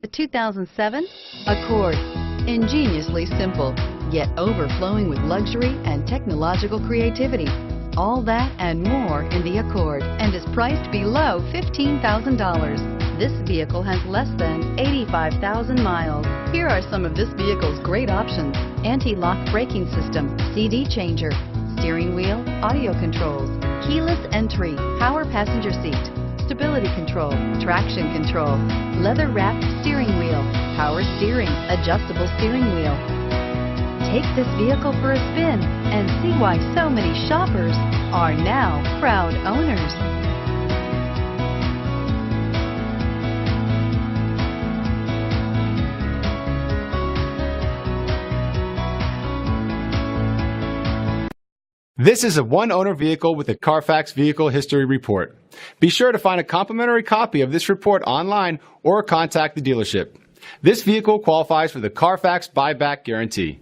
The 2007 Accord. Ingeniously simple, yet overflowing with luxury and technological creativity. All that and more in the Accord, and is priced below $15,000. This vehicle has less than 85,000 miles. Here are some of this vehicle's great options: anti-lock braking system, CD changer, steering wheel audio controls, keyless entry, power passenger seat, stability control, traction control, leather-wrapped steering wheel, power steering, adjustable steering wheel. Take this vehicle for a spin and see why so many shoppers are now proud owners. This is a one-owner vehicle with a Carfax Vehicle History Report. Be sure to find a complimentary copy of this report online or contact the dealership. This vehicle qualifies for the Carfax Buyback Guarantee.